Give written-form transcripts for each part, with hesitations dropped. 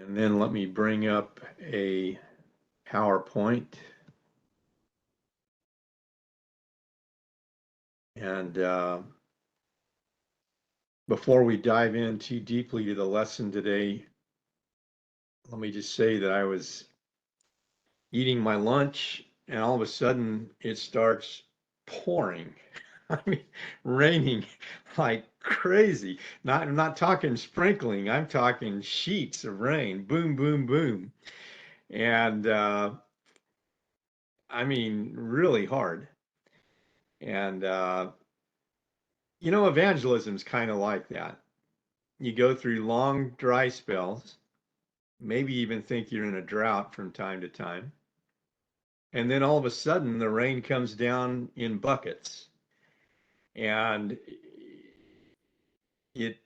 And then let me bring up a PowerPoint. And before we dive in too deeply to the lesson today, let me just say that I was eating my lunch and all of a sudden it starts pouring. I mean, raining like crazy. I'm not talking sprinkling, I'm talking sheets of rain. Boom, boom, boom. And I mean, really hard. And evangelism's kind of like that. You go through long dry spells, maybe even think you're in a drought from time to time. And then all of a sudden, the rain comes down in buckets. And it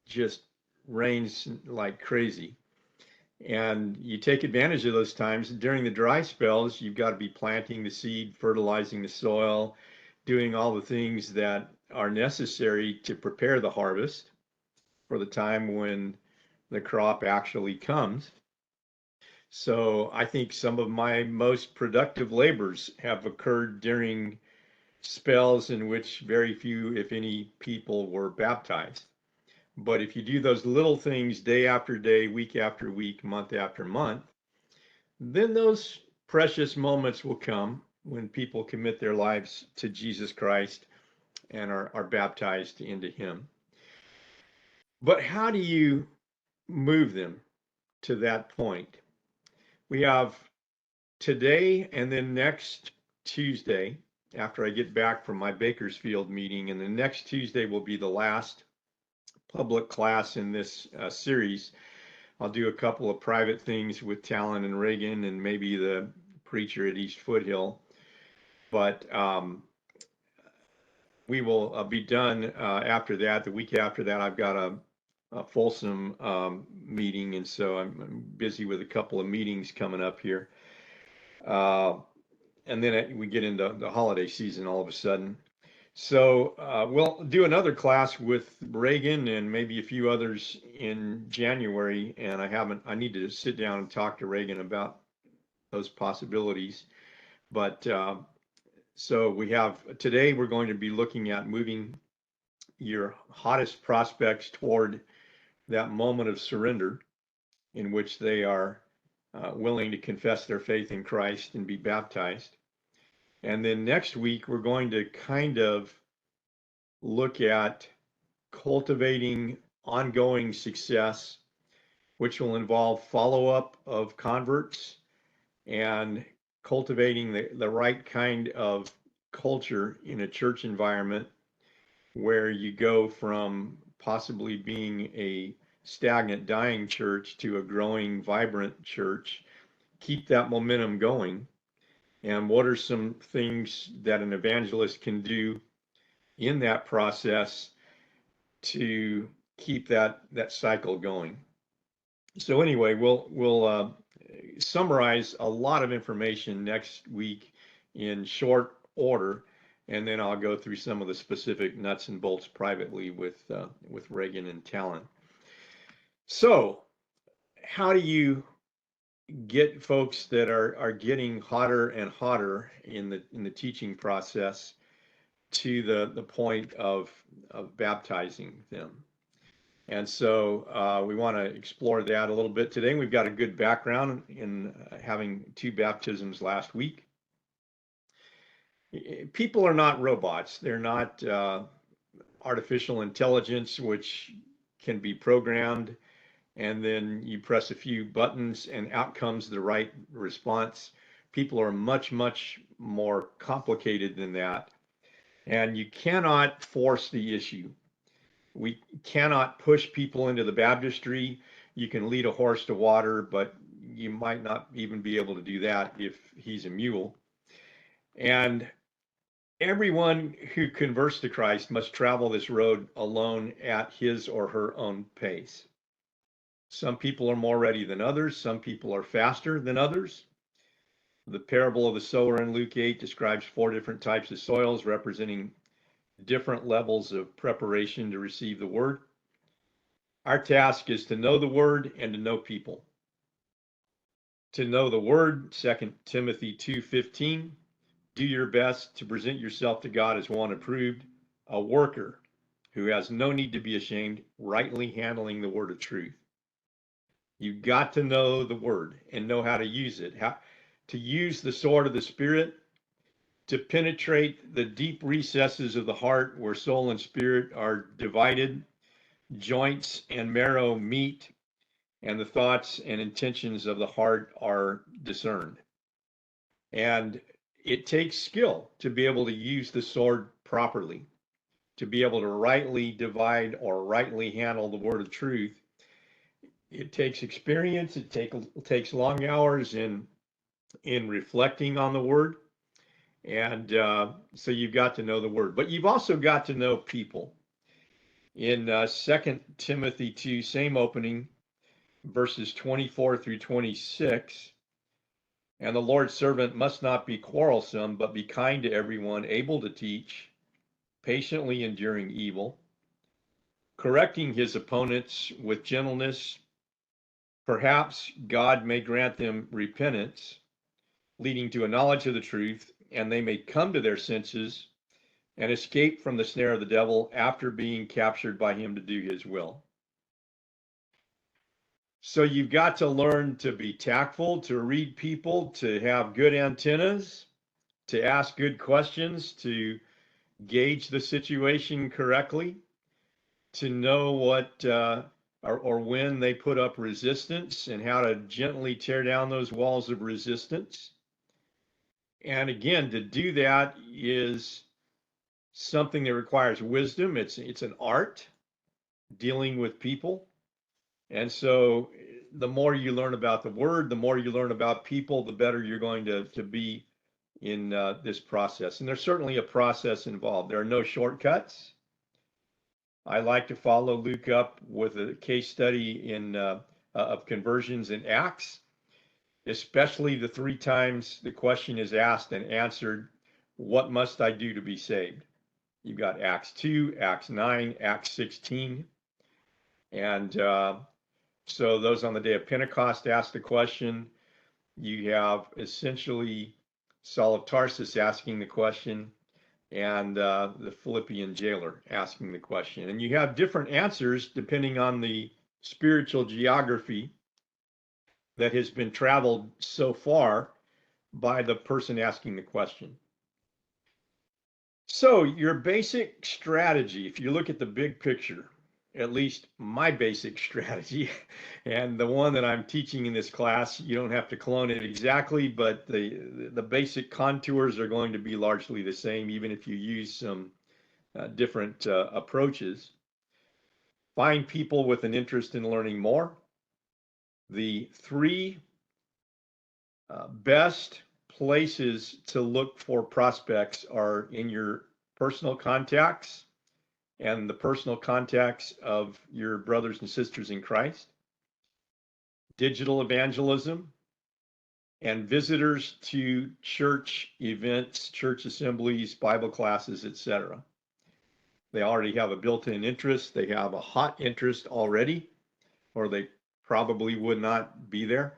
just rains like crazy. And you take advantage of those times. During the dry spells, you've got to be planting the seed, fertilizing the soil, doing all the things that are necessary to prepare the harvest for the time when the crop actually comes. So I think some of my most productive labors have occurred during spells in which very few, if any, people were baptized. But if you do those little things day after day, week after week, month after month, then those precious moments will come when people commit their lives to Jesus Christ and are baptized into Him. But how do you move them to that point? We have today and then next Tuesday, after I get back from my Bakersfield meeting, and the next Tuesday will be the last public class in this series. I'll do a couple of private things with Talon and Reagan and maybe the preacher at East Foothill. But we will be done after that. The week after that, I've got a fulsome meeting, and so I'm busy with a couple of meetings coming up here. And then we get into the holiday season all of a sudden. So we'll do another class with Reagan and maybe a few others in January. And I need to sit down and talk to Reagan about those possibilities. But so we have today, we're going to be looking at moving your hottest prospects toward that moment of surrender in which they are willing to confess their faith in Christ and be baptized. And then next week, we're going to kind of look at cultivating ongoing success, which will involve follow-up of converts and cultivating the right kind of culture in a church environment where you go from possibly being a stagnant, dying church to a growing, vibrant church. Keep that momentum going. And what are some things that an evangelist can do in that process to keep that cycle going? So anyway, we'll summarize a lot of information next week in short order, and then I'll go through some of the specific nuts and bolts privately with Reagan and Talon. So, how do you get folks that are getting hotter and hotter in the teaching process to the point of baptizing them? And so we want to explore that a little bit today. We've got a good background in having 2 baptisms last week. People are not robots. They're not artificial intelligence, which can be programmed, and then you press a few buttons and out comes the right response. People are much, much more complicated than that. And you cannot force the issue. We cannot push people into the baptistry. You can lead a horse to water, but you might not even be able to do that if he's a mule. And everyone who converts to Christ must travel this road alone at his or her own pace. Some people are more ready than others. Some people are faster than others. The parable of the sower in Luke 8 describes 4 different types of soils representing different levels of preparation to receive the word. Our task is to know the word and to know people. To know the word, 2 Timothy 2:15, do your best to present yourself to God as one approved, a worker who has no need to be ashamed, rightly handling the word of truth. You've got to know the word and know how to use it, how to use the sword of the Spirit to penetrate the deep recesses of the heart where soul and spirit are divided, joints and marrow meet, and the thoughts and intentions of the heart are discerned. And it takes skill to be able to use the sword properly, to be able to rightly divide or rightly handle the word of truth. It takes experience. It takes long hours in reflecting on the word. And so you've got to know the word, but you've also got to know people. In 2 Timothy 2, same opening, verses 24 through 26, and the Lord's servant must not be quarrelsome, but be kind to everyone, able to teach, patiently enduring evil, correcting his opponents with gentleness. Perhaps God may grant them repentance, leading to a knowledge of the truth, and they may come to their senses and escape from the snare of the devil after being captured by him to do his will. So you've got to learn to be tactful, to read people, to have good antennas, to ask good questions, to gauge the situation correctly, to know what or when they put up resistance and how to gently tear down those walls of resistance. And again, to do that is something that requires wisdom. It's an art dealing with people. And so the more you learn about the word, the more you learn about people, the better you're going to be in this process. And there's certainly a process involved. There are no shortcuts. I like to follow Luke up with a case study of conversions in Acts, especially the 3 times the question is asked and answered, what must I do to be saved? You've got Acts 2, Acts 9, Acts 16. And so those on the day of Pentecost asked the question. You have essentially Saul of Tarsus asking the question, and the Philippian jailer asking the question. And you have different answers depending on the spiritual geography that has been traveled so far by the person asking the question. So your basic strategy, if you look at the big picture, at least my basic strategy, and the one that I'm teaching in this class, you don't have to clone it exactly, but the basic contours are going to be largely the same, even if you use some different approaches. Find people with an interest in learning more. The 3 best places to look for prospects are in your personal contacts and the personal contacts of your brothers and sisters in Christ, digital evangelism, and visitors to church events, church assemblies, Bible classes, etc. They already have a built-in interest. They have a hot interest already, or they probably would not be there.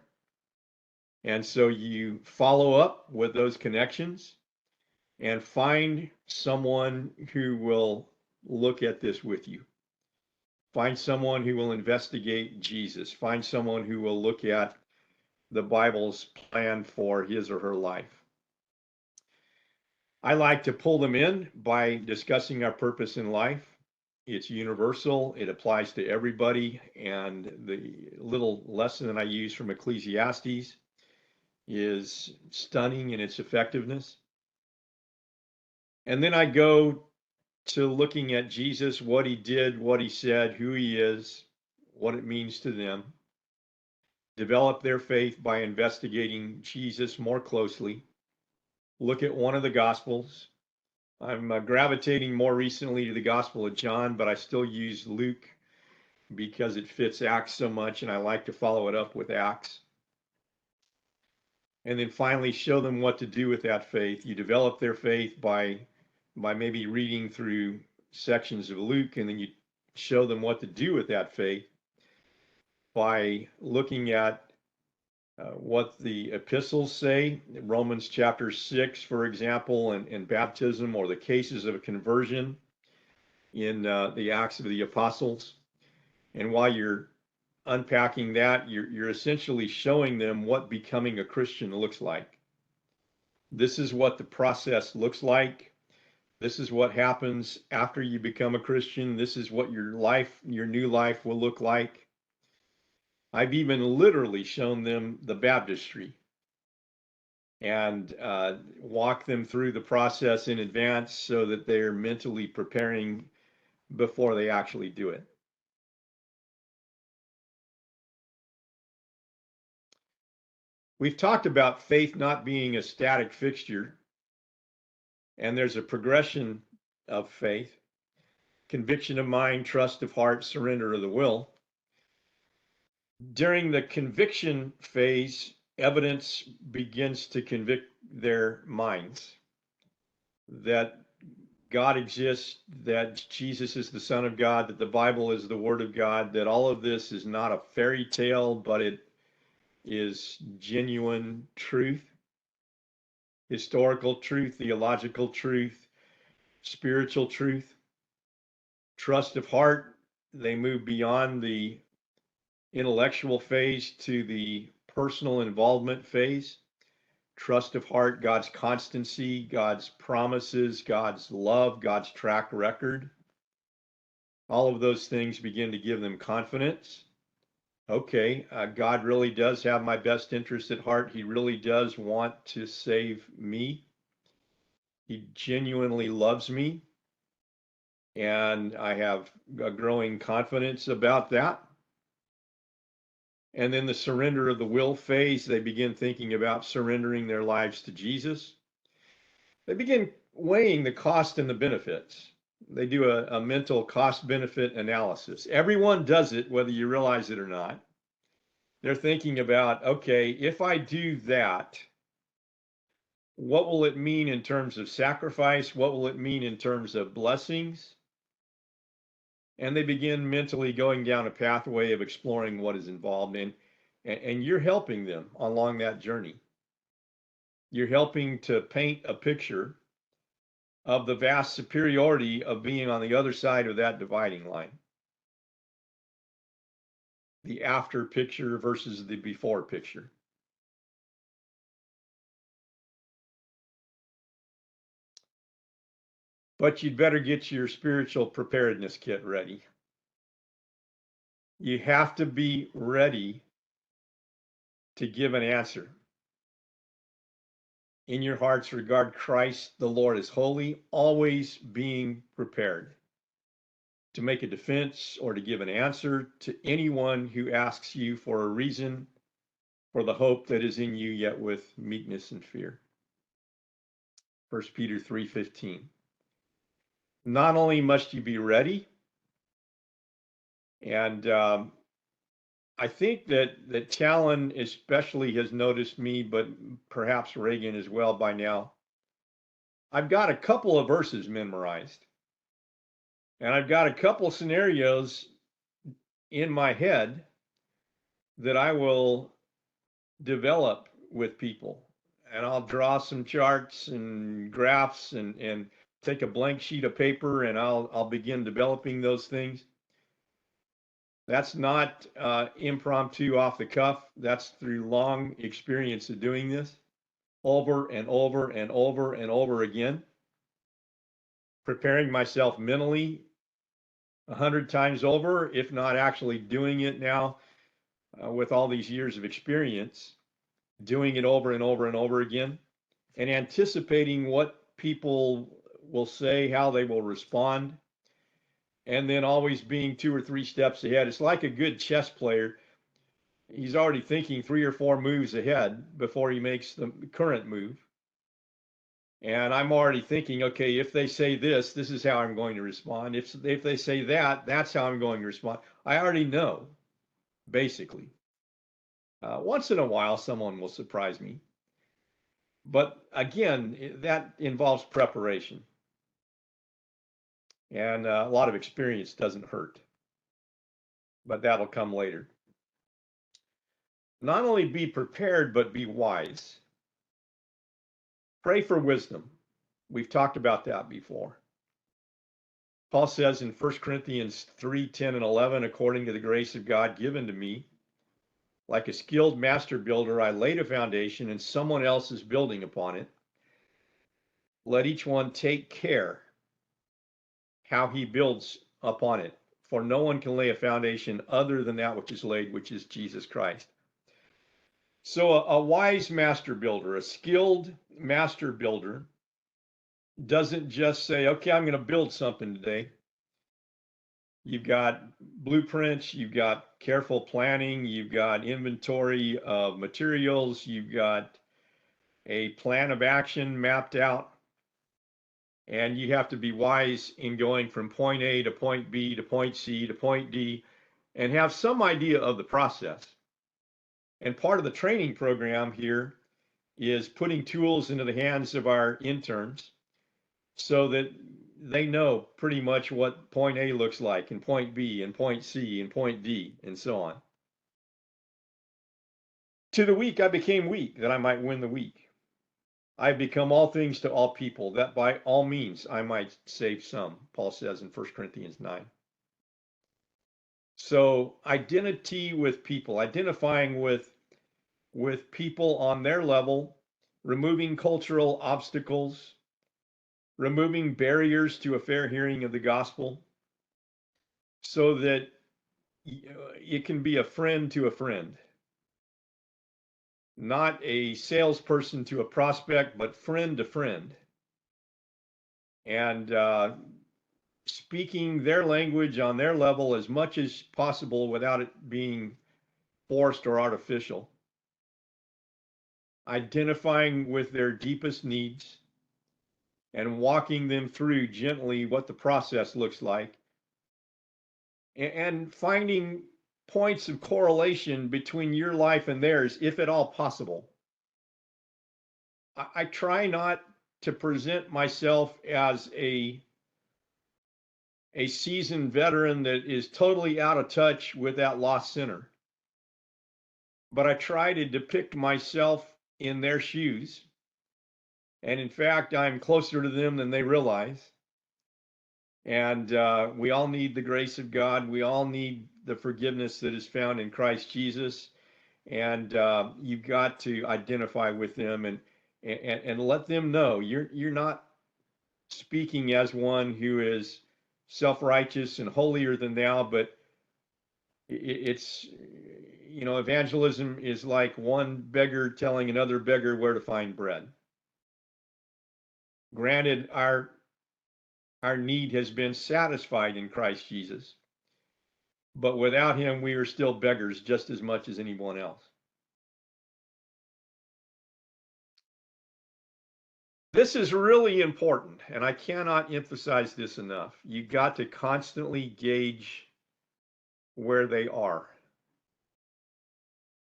And so you follow up with those connections and find someone who will look at this with you. Find someone who will investigate Jesus. Find someone who will look at the Bible's plan for his or her life. I like to pull them in by discussing our purpose in life. It's universal. It applies to everybody. And the little lesson that I use from Ecclesiastes is stunning in its effectiveness. And then I go to looking at Jesus, what he did, what he said, who he is, what it means to them. Develop their faith by investigating Jesus more closely. Look at one of the Gospels. I'm gravitating more recently to the Gospel of John, but I still use Luke because it fits Acts so much, and I like to follow it up with Acts. And then finally, show them what to do with that faith. You develop their faith by maybe reading through sections of Luke, and then you show them what to do with that faith. by looking at what the epistles say, Romans chapter 6, for example, and baptism, or the cases of conversion in the Acts of the Apostles. And while you're unpacking that, you're essentially showing them what becoming a Christian looks like. This is what the process looks like. This is what happens after you become a Christian. This is what your new life will look like. I've even literally shown them the baptistry and walk them through the process in advance so that they're mentally preparing before they actually do it. We've talked about faith not being a static fixture, and there's a progression of faith: conviction of mind, trust of heart, surrender of the will. During the conviction phase, evidence begins to convict their minds that God exists, that Jesus is the Son of God, that the Bible is the Word of God, that all of this is not a fairy tale, but it is genuine truth, historical truth, theological truth, spiritual truth. Trust of heart, they move beyond the intellectual phase to the personal involvement phase. Trust of heart, God's constancy, God's promises, God's love, God's track record. All of those things begin to give them confidence. Okay, God really does have my best interest at heart. He really does want to save me. He genuinely loves me. And I have a growing confidence about that. And then the surrender of the will phase, they begin thinking about surrendering their lives to Jesus. They begin weighing the cost and the benefits. They do a mental cost benefit analysis. Everyone does it, whether you realize it or not. They're thinking about, okay, if I do that, what will it mean in terms of sacrifice? What will it mean in terms of blessings? And they begin mentally going down a pathway of exploring what is involved in, and you're helping them along that journey. You're helping to paint a picture of the vast superiority of being on the other side of that dividing line. The after picture versus the before picture. But you'd better get your spiritual preparedness kit ready. You have to be ready to give an answer. In your hearts, regard Christ, the Lord, is holy, always being prepared to make a defense or to give an answer to anyone who asks you for a reason for the hope that is in you, yet with meekness and fear. 1 Peter 3:15. Not only must you be ready, and I think that Talon especially has noticed me, but perhaps Reagan as well by now. I've got a couple of verses memorized, and I've got a couple scenarios in my head that I will develop with people. And I'll draw some charts and graphs and take a blank sheet of paper and I'll begin developing those things. That's not impromptu off the cuff. That's through long experience of doing this over and over and over and over again, preparing myself mentally 100 times over, if not actually doing it now with all these years of experience, doing it over and over and over again, and anticipating what people will say, how they will respond, and then always being 2 or 3 steps ahead. It's like a good chess player. He's already thinking 3 or 4 moves ahead before he makes the current move. And I'm already thinking, okay, if they say this, this is how I'm going to respond. If they say that, that's how I'm going to respond. I already know, basically. Once in a while, someone will surprise me. But again, that involves preparation. And a lot of experience doesn't hurt. But that'll come later. Not only be prepared, but be wise. Pray for wisdom. We've talked about that before. Paul says in 1 Corinthians 3, 10, and 11, according to the grace of God given to me, like a skilled master builder, I laid a foundation and someone else is building upon it. Let each one take care how he builds upon it. For no one can lay a foundation other than that which is laid, which is Jesus Christ. So a wise master builder, a skilled master builder, doesn't just say, okay, I'm going to build something today. You've got blueprints, you've got careful planning, you've got inventory of materials, you've got a plan of action mapped out, and you have to be wise in going from point A to point B to point C to point D and have some idea of the process. And part of the training program here is putting tools into the hands of our interns so that they know pretty much what point A looks like, and point B, and point C, and point D, and so on. To the weak I became weak, that I might win the weak. I have become all things to all people, that by all means I might save some, Paul says in 1 Corinthians 9. So identity with people, identifying with people on their level, removing cultural obstacles, removing barriers to a fair hearing of the gospel, so that it can be a friend to a friend, not a salesperson to a prospect, but friend to friend. And speaking their language on their level as much as possible without it being forced or artificial. Identifying with their deepest needs and walking them through gently what the process looks like, and finding points of correlation between your life and theirs, if at all possible. I try not to present myself as a seasoned veteran that is totally out of touch with that lost sinner, but I try to depict myself in their shoes. And in fact, I'm closer to them than they realize. And we all need the grace of God. We all need the forgiveness that is found in Christ Jesus. And you've got to identify with them and let them know you're not speaking as one who is self-righteous and holier than thou, but it's, evangelism is like one beggar telling another beggar where to find bread. Granted, our need has been satisfied in Christ Jesus, but without him, we are still beggars just as much as anyone else. This is really important, and I cannot emphasize this enough. You got to constantly gauge where they are.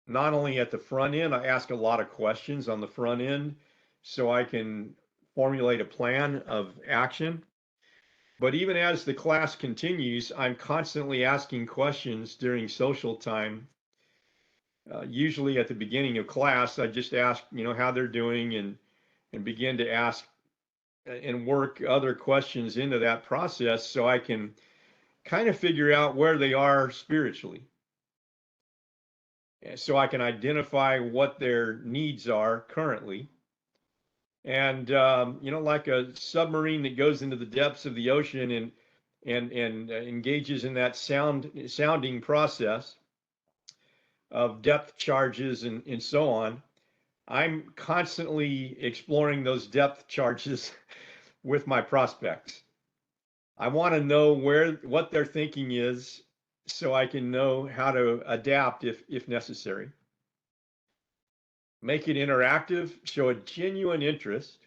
Not only at the front end, I ask a lot of questions on the front end so I can formulate a plan of action. But even as the class continues, I'm constantly asking questions during social time. Usually at the beginning of class, I just ask, how they're doing, and begin to ask and work other questions into that process so I can kind of figure out where they are spiritually. So I can identify what their needs are currently. And like a submarine that goes into the depths of the ocean and engages in that sounding process of depth charges and so on, I'm constantly exploring those depth charges with my prospects. I want to know what their thinking is so I can know how to adapt if necessary. Make it interactive, show a genuine interest,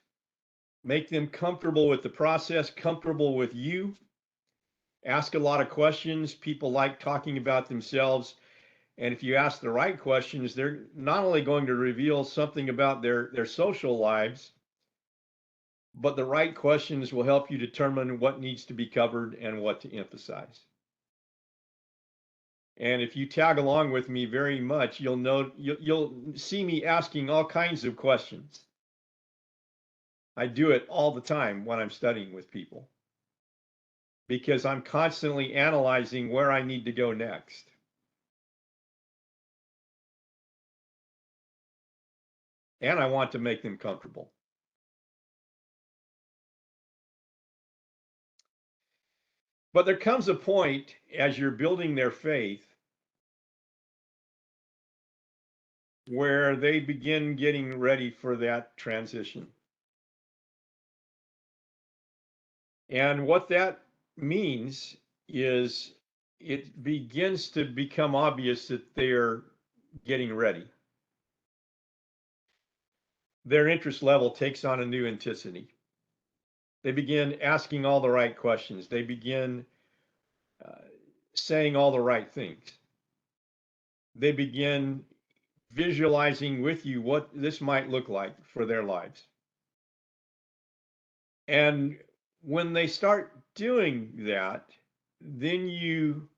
make them comfortable with the process, comfortable with you. Ask a lot of questions. People like talking about themselves. And if you ask the right questions, they're not only going to reveal something about their social lives, but the right questions will help you determine what needs to be covered and what to emphasize. And if you tag along with me very much, you'll see me asking all kinds of questions. I do it all the time when I'm studying with people because I'm constantly analyzing where I need to go next. And I want to make them comfortable. But there comes a point as you're building their faith where they begin getting ready for that transition. And what that means is it begins to become obvious that they're getting ready. Their interest level takes on a new intensity. They begin asking all the right questions. They begin uh, saying all the right things. They begin visualizing with you what this might look like for their lives. And when they start doing that, then you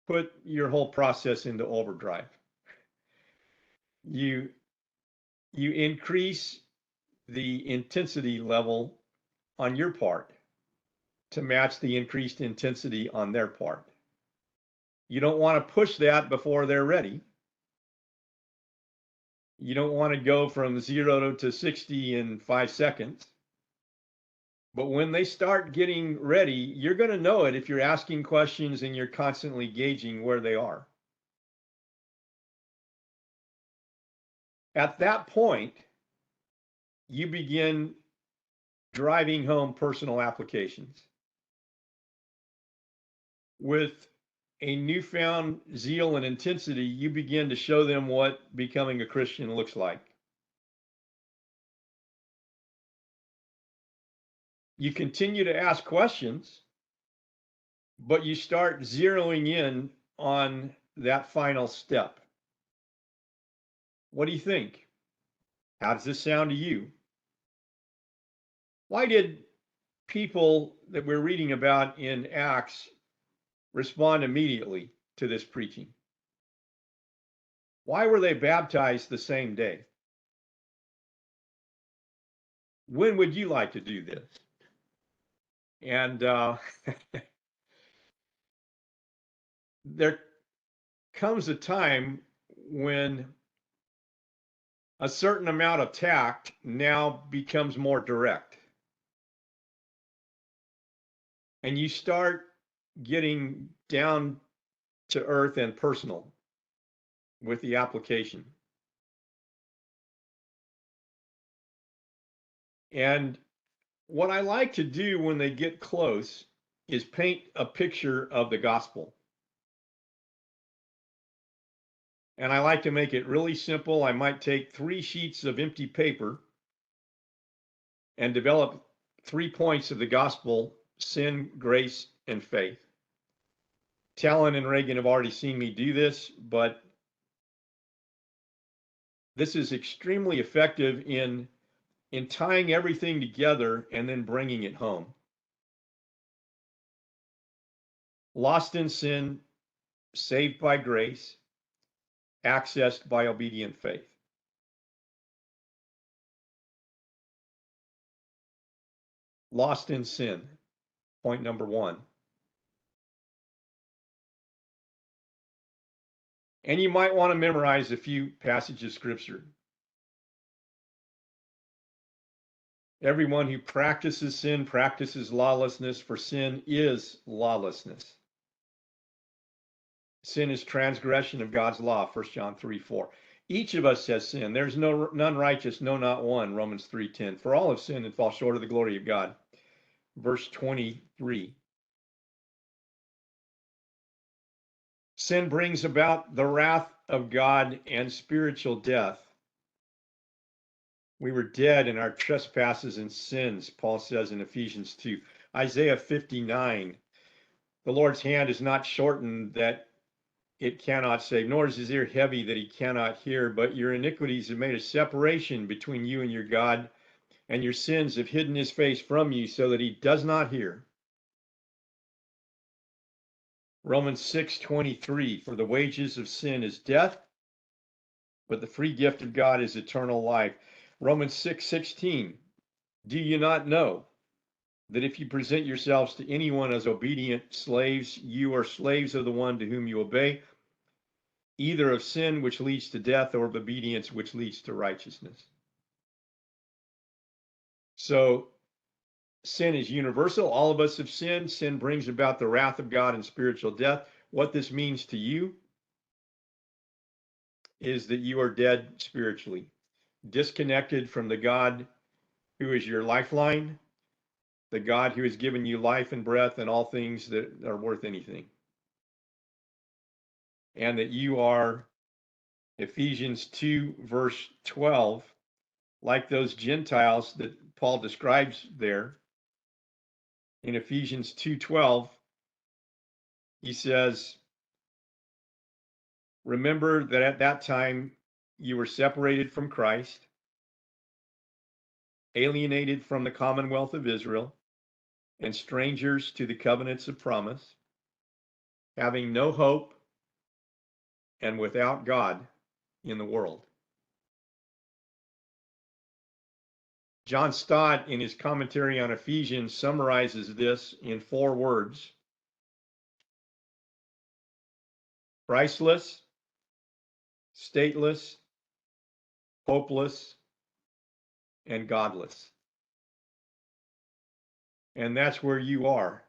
put your whole process into overdrive. You you increase the intensity level on your part to match the increased intensity on their part. You don't want to push that before they're ready. You don't want to go from 0 to 60 in 5 seconds. But when they start getting ready, you're going to know it if you're asking questions and you're constantly gauging where they are. At that point, you begin driving home personal applications. With a newfound zeal and intensity, you begin to show them what becoming a Christian looks like. You continue to ask questions, but you start zeroing in on that final step. What do you think? How does this sound to you? Why did people that we're reading about in Acts respond immediately to this preaching? Why were they baptized the same day? When would you like to do this? And there comes a time when a certain amount of tact now becomes more direct. And you start getting down to earth and personal with the application. And what I like to do when they get close is paint a picture of the gospel. And I like to make it really simple. I might take 3 sheets of empty paper and develop 3 points of the gospel: sin, grace, and faith. Talon and Reagan have already seen me do this, but this is extremely effective in tying everything together and then bringing it home. Lost in sin, saved by grace, accessed by obedient faith. Lost in sin, point number 1. And you might want to memorize a few passages of scripture. Everyone who practices sin practices lawlessness, for sin is lawlessness. Sin is transgression of God's law, 1 John 3:4. Each of us has sinned. There's none righteous, no, not one, Romans 3:10. For all have sinned and fall short of the glory of God. Verse 23. Sin brings about the wrath of God and spiritual death. We were dead in our trespasses and sins, Paul says in Ephesians 2. Isaiah 59. The Lord's hand is not shortened that it cannot save, nor is his ear heavy that he cannot hear, but your iniquities have made a separation between you and your God, and your sins have hidden his face from you so that he does not hear. Romans 6:23, for the wages of sin is death, but the free gift of God is eternal life. Romans 6:16, do you not know that if you present yourselves to anyone as obedient slaves, you are slaves of the one to whom you obey, either of sin which leads to death or of obedience which leads to righteousness. So sin is universal. All of us have sinned. Sin brings about the wrath of God and spiritual death. What this means to you is that you are dead spiritually, disconnected from the God who is your lifeline, the God who has given you life and breath and all things that are worth anything. And that you are, Ephesians 2, verse 12, like those Gentiles that Paul describes there. In Ephesians 2:12, he says, remember that at that time you were separated from Christ, alienated from the commonwealth of Israel, and strangers to the covenants of promise, having no hope and without God in the world. John Stott, in his commentary on Ephesians, summarizes this in 4 words: Christless, stateless, hopeless, and godless. And that's where you are,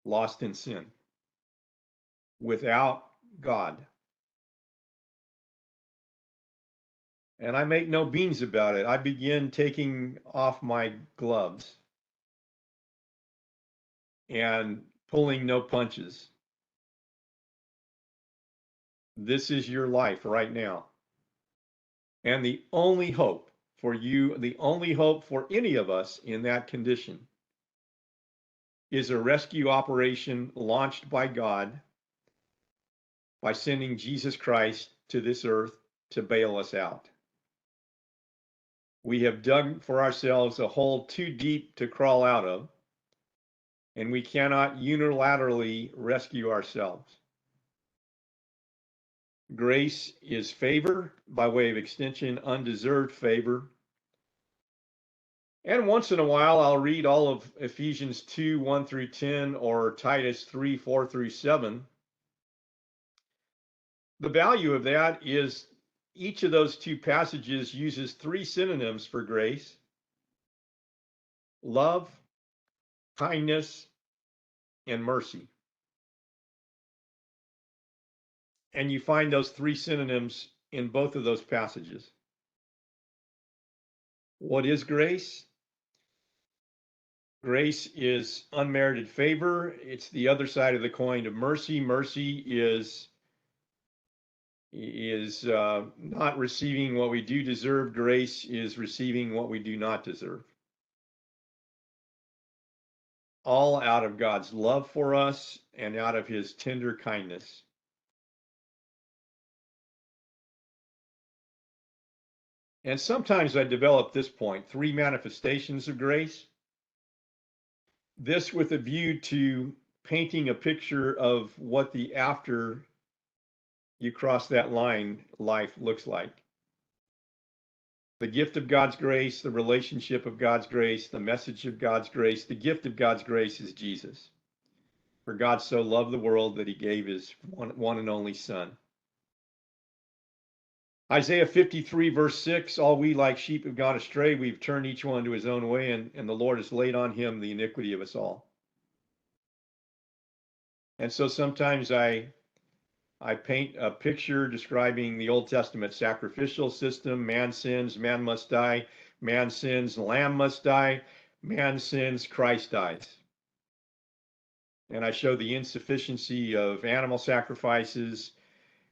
lost in sin, without God. And I make no beans about it. I begin taking off my gloves and pulling no punches. This is your life right now. And the only hope for you, the only hope for any of us in that condition, is a rescue operation launched by God by sending Jesus Christ to this earth to bail us out. We have dug for ourselves a hole too deep to crawl out of, and we cannot unilaterally rescue ourselves. Grace is favor, by way of extension, undeserved favor. And once in a while, I'll read all of Ephesians 2, 1 through 10, or Titus 3, 4 through 7. The value of that is each of those 2 passages uses 3 synonyms for grace: love, kindness, and mercy. And you find those 3 synonyms in both of those passages. What is grace? Grace is unmerited favor. It's the other side of the coin of mercy. Mercy is not receiving what we do deserve. Grace is receiving what we do not deserve. All out of God's love for us and out of his tender kindness. And sometimes I develop this point: 3 manifestations of grace. This with a view to painting a picture of what the after you cross that line life looks like. The gift of God's grace, the relationship of God's grace, the message of God's grace. The gift of God's grace is Jesus. For God so loved the world that he gave his one and only Son. Isaiah 53, verse 6, all we like sheep have gone astray. We've turned each one to his own way, and the Lord has laid on him the iniquity of us all. And so sometimes I paint a picture describing the Old Testament sacrificial system. Man sins, man must die. Man sins, lamb must die. Man sins, Christ dies. And I show the insufficiency of animal sacrifices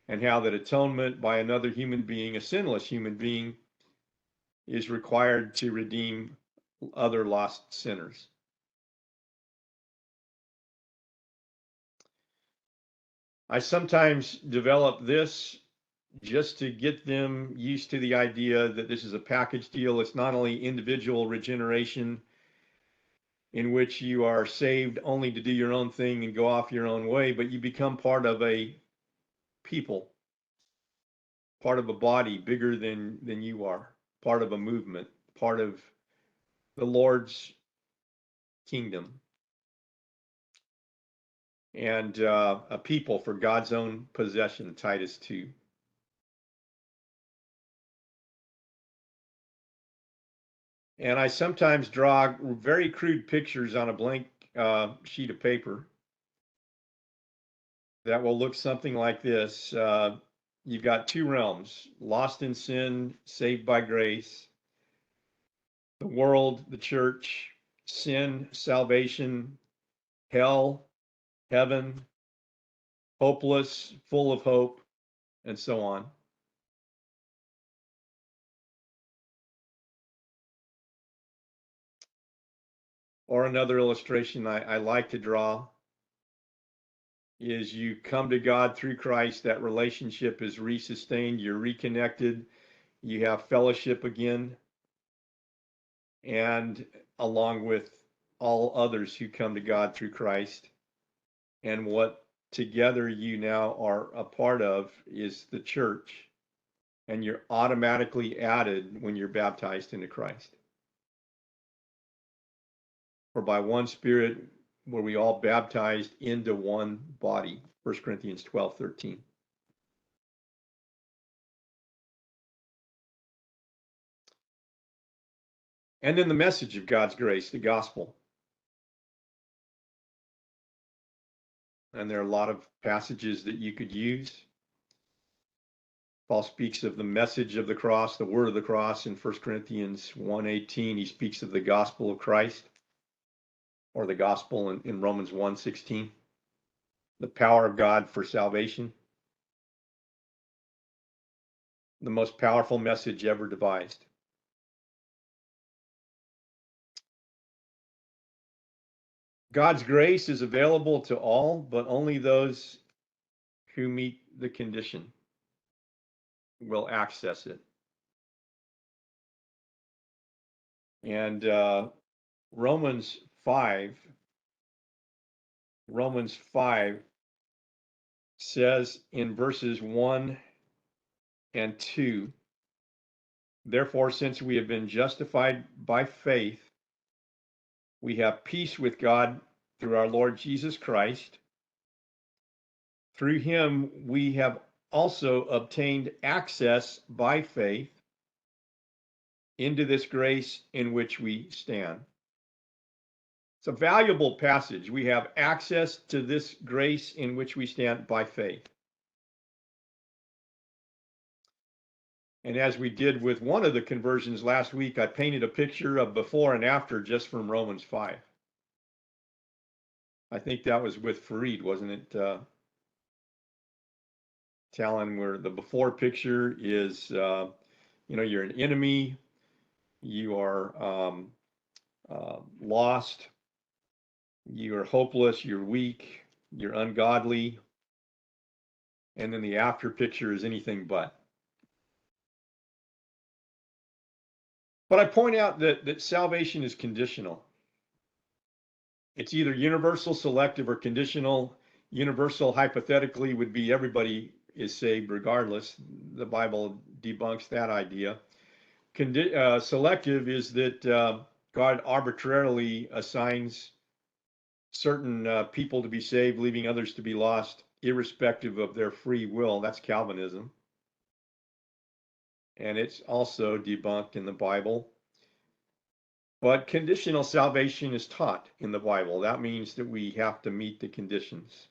and how that atonement by another human being, a sinless human being, is required to redeem other lost sinners. I sometimes develop this just to get them used to the idea that this is a package deal. It's not only individual regeneration, in which you are saved only to do your own thing and go off your own way, but you become part of a people, part of a body bigger than you are, part of a movement, part of the Lord's kingdom, and a people for God's own possession, Titus 2. And I sometimes draw very crude pictures on a blank sheet of paper that will look something like this. You've got two realms: lost in sin, saved by grace; the world, the church; sin, salvation; hell, heaven; hopeless, full of hope, and so on. Or another illustration I like to draw is you come to God through Christ, that relationship is resustained, you're reconnected, you have fellowship again, and along with all others who come to God through Christ. And what together you now are a part of is the church, and you're automatically added when you're baptized into Christ. For by one Spirit were we all baptized into one body. 1 Corinthians 12:13. And then the message of God's grace, the gospel. And there are a lot of passages that you could use. Paul speaks of the message of the cross, the word of the cross in 1 Corinthians 1:18. He speaks of the gospel of Christ, or the gospel in Romans 1:16. The power of God for salvation. The most powerful message ever devised. God's grace is available to all, but only those who meet the condition will access it. And Romans 5 says in verses 1 and 2, therefore, since we have been justified by faith, we have peace with God through our Lord Jesus Christ. Through him, we have also obtained access by faith into this grace in which we stand. It's a valuable passage. We have access to this grace in which we stand by faith. And as we did with one of the conversions last week, I painted a picture of before and after just from Romans 5. I think that was with Farid, wasn't it, Talon, where the before picture is, you're an enemy, you are lost, you are hopeless, you're weak, you're ungodly. And then the after picture is anything but. But I point out that salvation is conditional. It's either universal, selective, or conditional. Universal, hypothetically, would be everybody is saved regardless. The Bible debunks that idea. Selective is that God arbitrarily assigns certain people to be saved, leaving others to be lost, irrespective of their free will. That's Calvinism. And it's also debunked in the Bible. But conditional salvation is taught in the Bible. That means that we have to meet the conditions.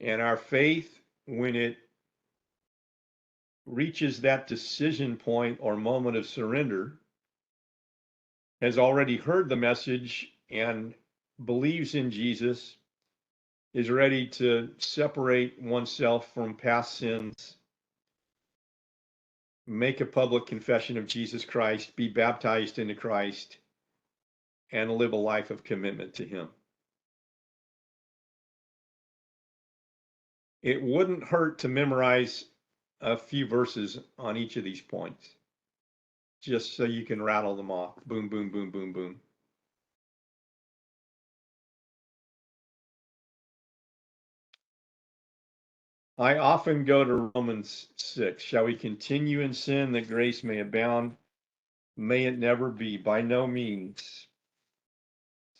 And our faith, when it reaches that decision point or moment of surrender, has already heard the message and believes in Jesus, is ready to separate oneself from past sins, make a public confession of Jesus Christ, be baptized into Christ, and live a life of commitment to him. It wouldn't hurt to memorize a few verses on each of these points. just so you can rattle them off. Boom, boom, boom, boom, boom. I often go to Romans 6. Shall we continue in sin that grace may abound? May it never be. By no means.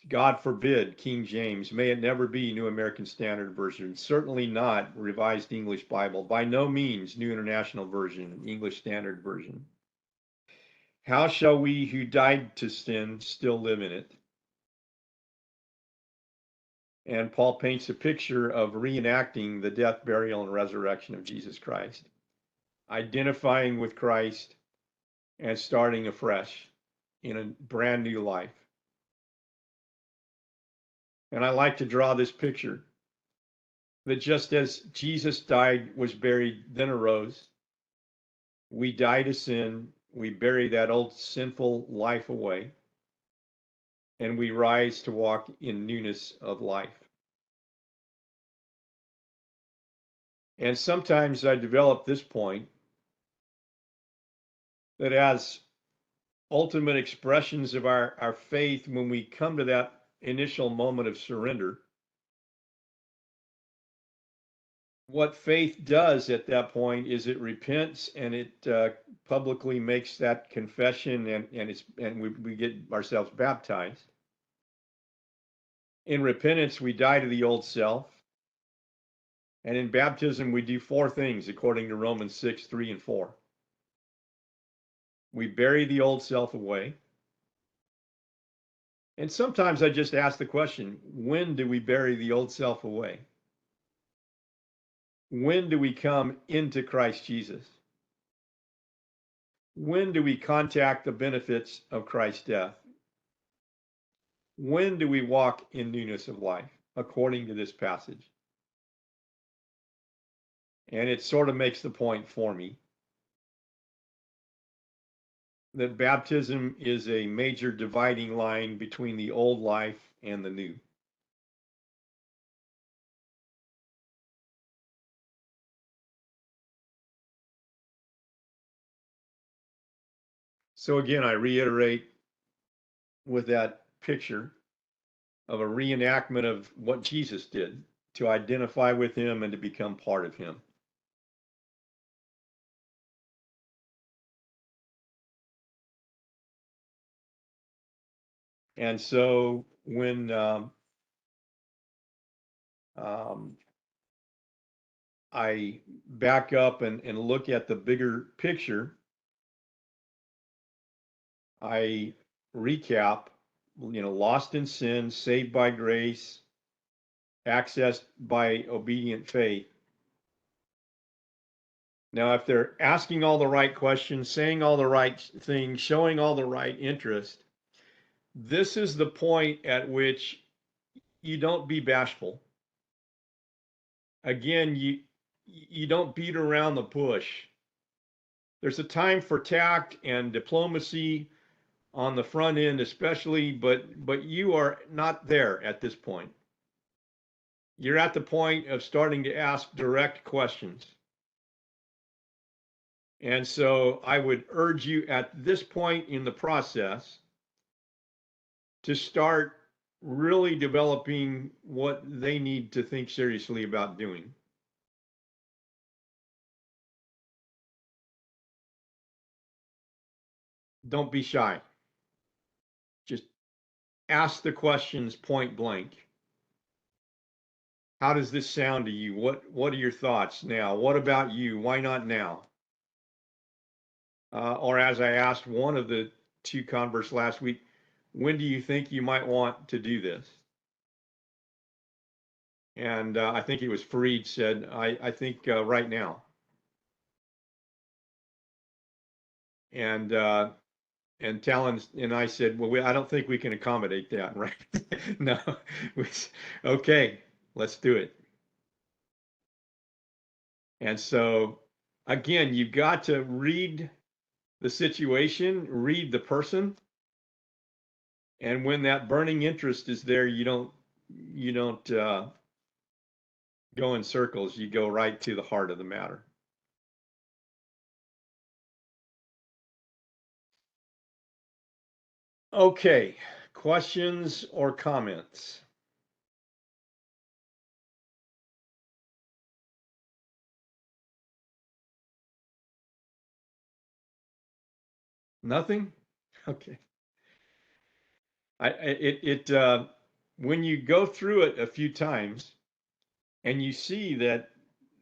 God forbid, King James. May it never be, New American Standard Version. Certainly not Revised English Bible. By no means, New International Version, English Standard Version. How shall we who died to sin still live in it? And Paul paints a picture of reenacting the death, burial, and resurrection of Jesus Christ, identifying with Christ and starting afresh in a brand new life. And I like to draw this picture that just as Jesus died, was buried, then arose, we die to sin, we bury that old sinful life away, and we rise to walk in newness of life. And sometimes I develop this point that as ultimate expressions of our faith, when we come to that initial moment of surrender, what faith does at that point is it repents and it publicly makes that confession, and we get ourselves baptized. In repentance, we die to the old self. And in baptism, we do four things according to Romans 6, 3, and 4. We bury the old self away. And sometimes I just ask the question, when do we bury the old self away? When do we come into Christ Jesus? When do we contact the benefits of Christ's death? When do we walk in newness of life, according to this passage? And it sort of makes the point for me that baptism is a major dividing line between the old life and the new. So again, I reiterate with that picture of a reenactment of what Jesus did to identify with him and to become part of him. And so when I back up and look at the bigger picture, I recap, lost in sin, saved by grace, accessed by obedient faith. Now, if they're asking all the right questions, saying all the right things, showing all the right interest, this is the point at which you don't be bashful. Again, you don't beat around the bush. There's a time for tact and diplomacy on the front end, especially, but you are not there at this point. You're at the point of starting to ask direct questions. And so I would urge you at this point in the process to start really developing what they need to think seriously about doing. Don't be shy. Just ask the questions point blank. How does this sound to you? What are your thoughts now? What about you? Why not now? Or as I asked one of the two converts last week, when do you think you might want to do this? And I think it was Fareed said, I think right now. And Talon and I said, well, I don't think we can accommodate that, right? No. Okay, let's do it. And so, again, you've got to read the situation, read the person, and when that burning interest is there, you don't go in circles. You go right to the heart of the matter. Okay, questions or comments? Nothing? Okay. When you go through it a few times and you see that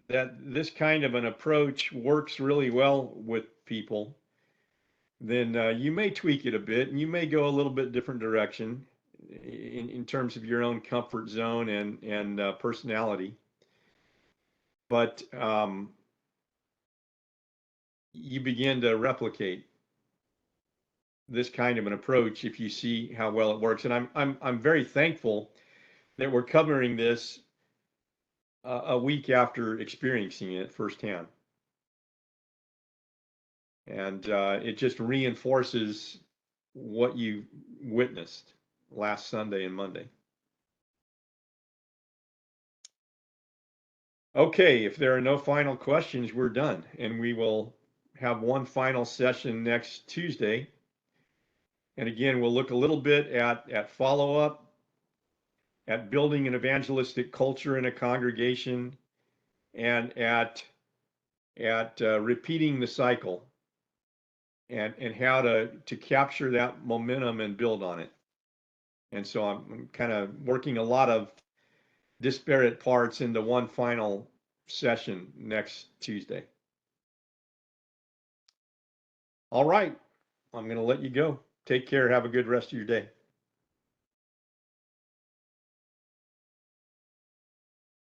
this kind of an approach works really well with people, then you may tweak it a bit and you may go a little bit different direction in terms of your own comfort zone and personality. But you begin to replicate this kind of an approach if you see how well it works. And I'm very thankful that we're covering this a week after experiencing it firsthand. And it just reinforces what you witnessed last Sunday and Monday. Okay, if there are no final questions, we're done. And we will have one final session next Tuesday. And again, we'll look a little bit at follow-up, at building an evangelistic culture in a congregation, and at repeating the cycle and how to capture that momentum and build on it. And so I'm kind of working a lot of disparate parts into one final session next Tuesday. All right, I'm going to let you go. Take care. Have a good rest of your day.